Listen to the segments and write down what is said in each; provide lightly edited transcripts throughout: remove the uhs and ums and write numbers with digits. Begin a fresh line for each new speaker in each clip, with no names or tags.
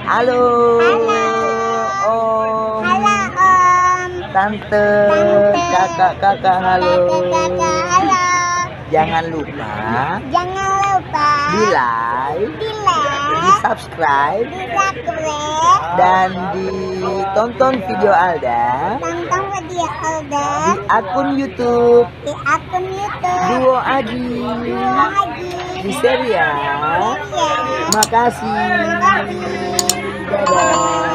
Halo.
Halo.
Om.
Halo Om.
Tante. Kakak-kakak halo.
Kakak-kakak halo.
Jangan lupa
Jangan lupa
di like,
di like,
di subscribe,
di subscribe,
dan ditonton video Alda
tonton video Alda
di akun YouTube
di akun YouTube
Duo Agi
lagi.
di Seria. Makasih. Dadah.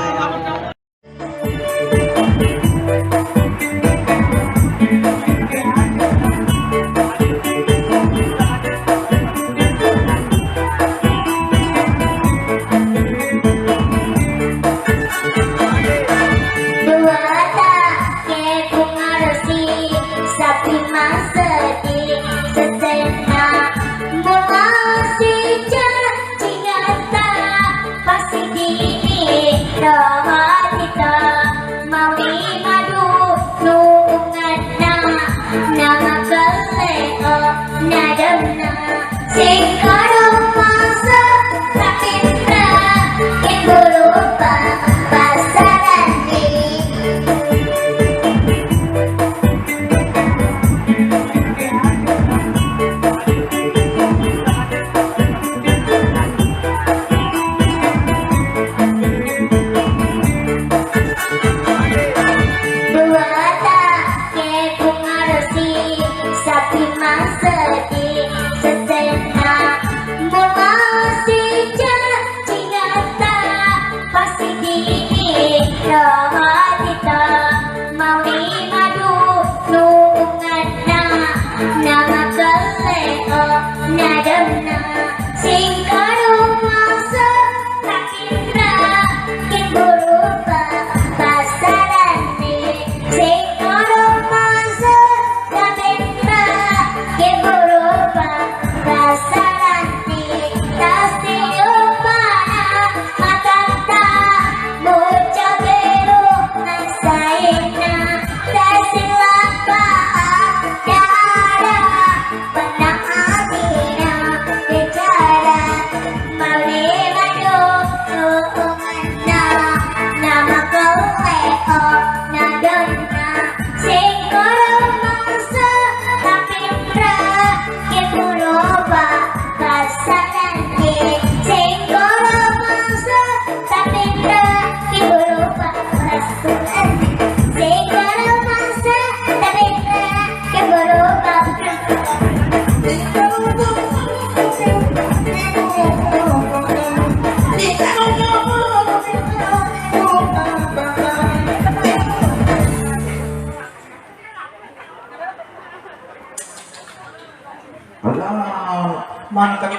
Mantap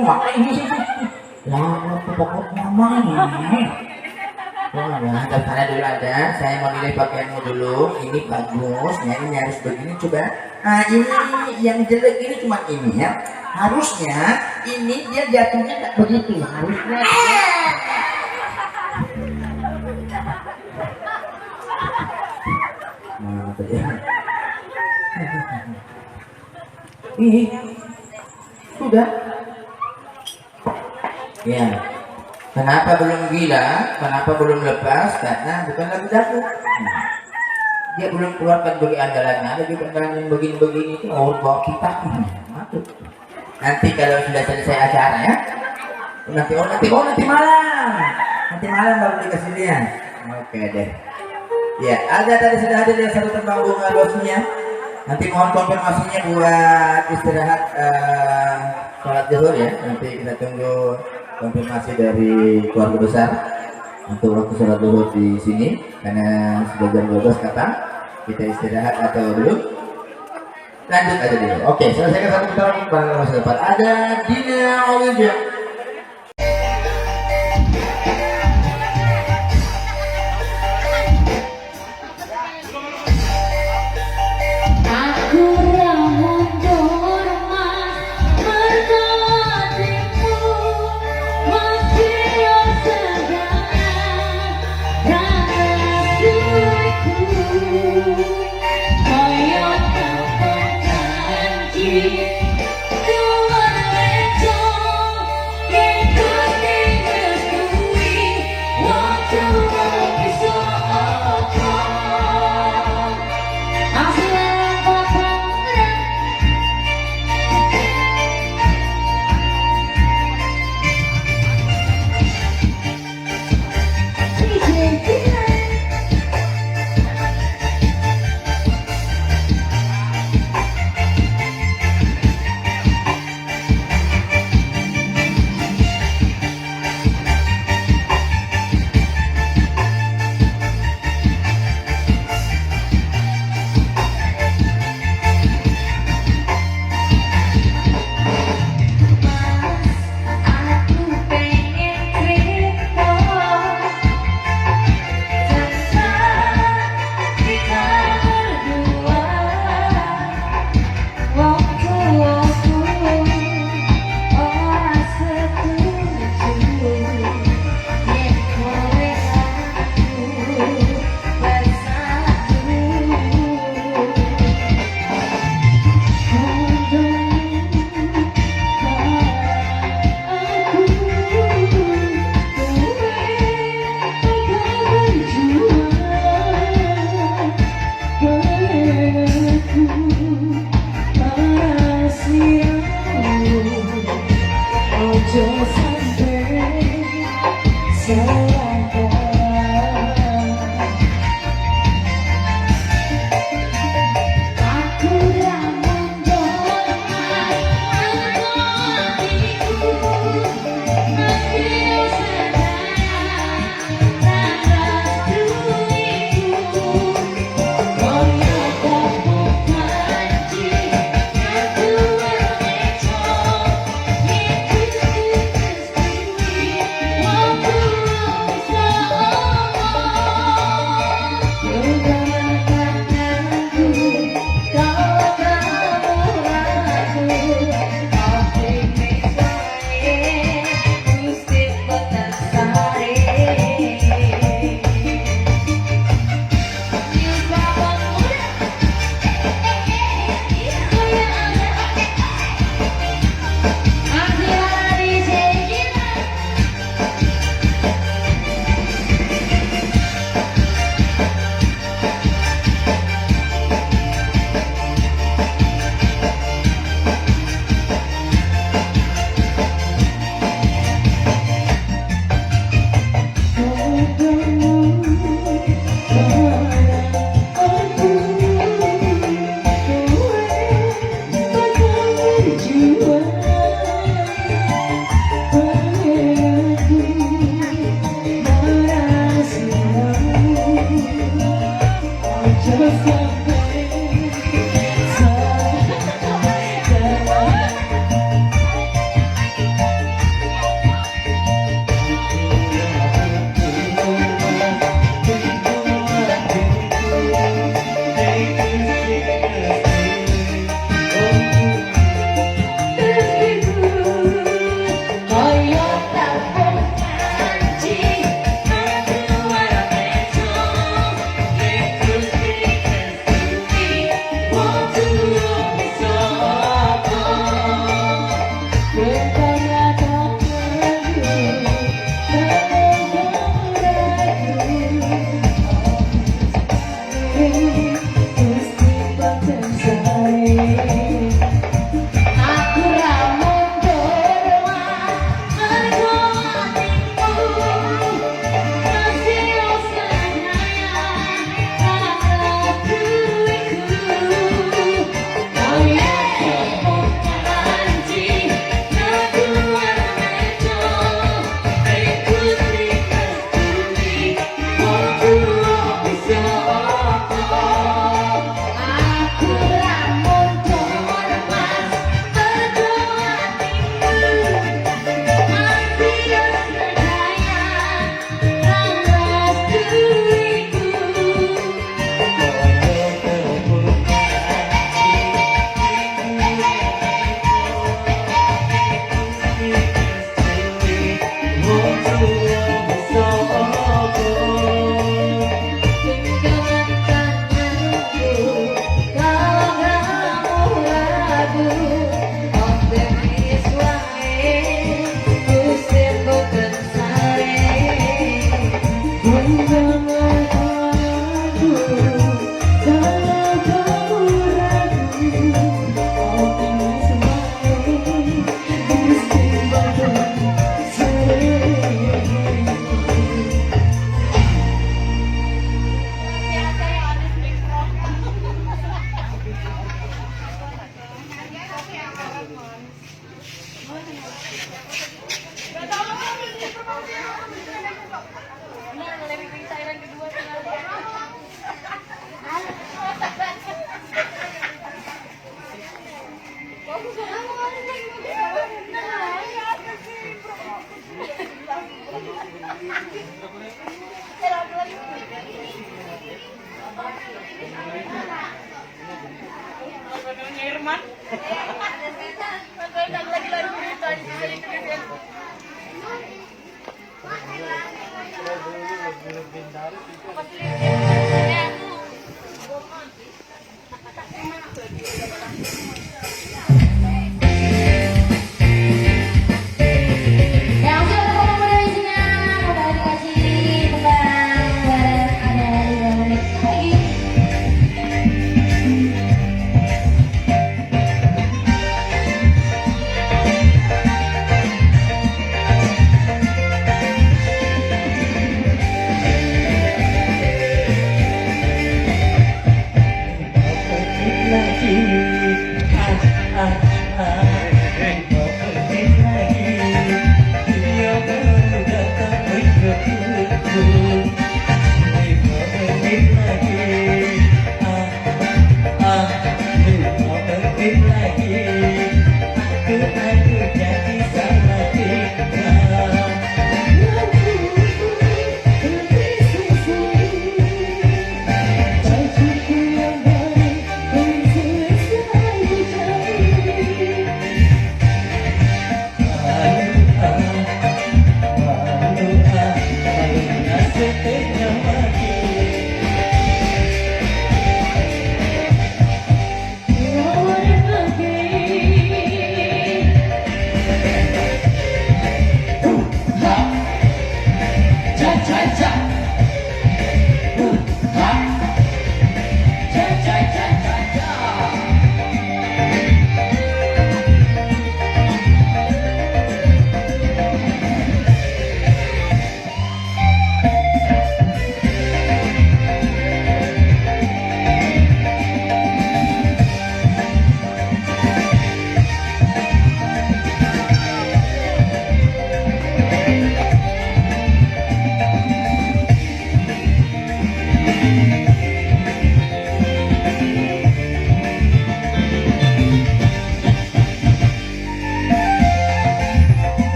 makanya lah pokok namanya. Oh ya, daftarnya dulu ada. Saya mau nilai pakaianmu dulu. Ini bagus, ya ini harus begini coba. Nah ini yang jelek ini cuma ini ya. Harusnya ini dia jatuhnya tak begitu. Harusnya. Nah, ini sudah. Ya. Kenapa belum gila? Kenapa belum lepas? Karena bukan lagu dangdut. Dia belum keluarkan bagi andalannya. Ada juga andalan yang begini-begini itu bawa kita. Nanti kalau sudah selesai acara ya. Nanti malam. Nanti malam baru dikasih dia. Oke deh. Ya, ada tadi sudah ada yang satu tembang bunga rosnya. Nanti mohon konfirmasinya buat istirahat sholat zuhur ya. Nanti kita tunggu konfirmasi dari keluarga besar untuk waktu sholat zuhur di sini karena sudah jam 12 kata kita istirahat atau belum. Lanjut aja dulu. Oke, selesaikan satu putaran pada masa depan. Ada Dina Olivia.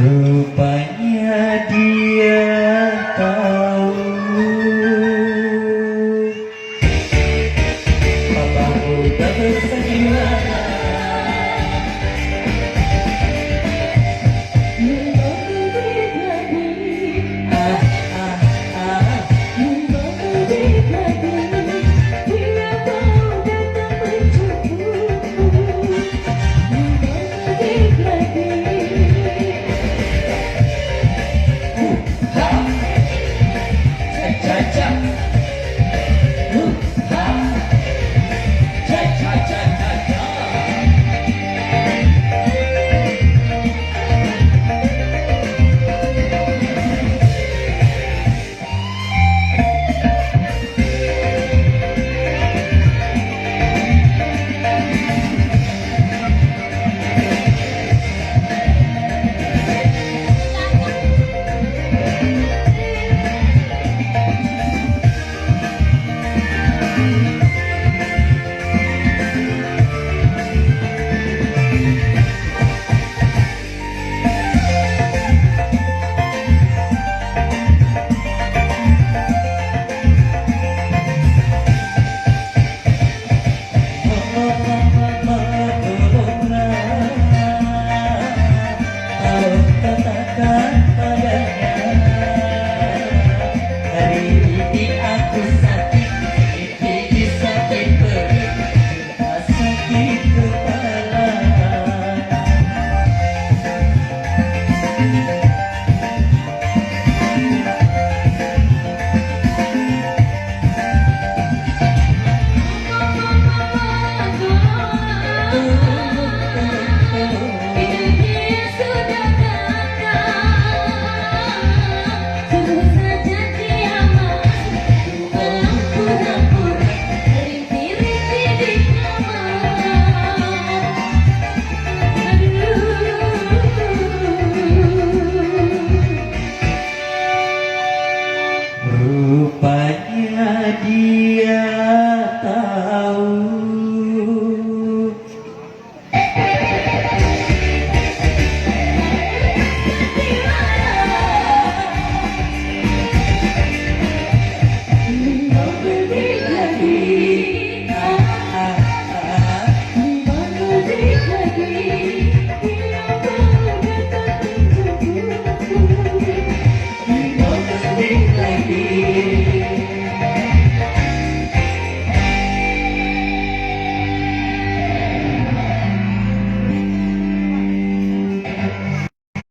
Rupanya dia tahu Papamu tak bersandingan. Katakan padanya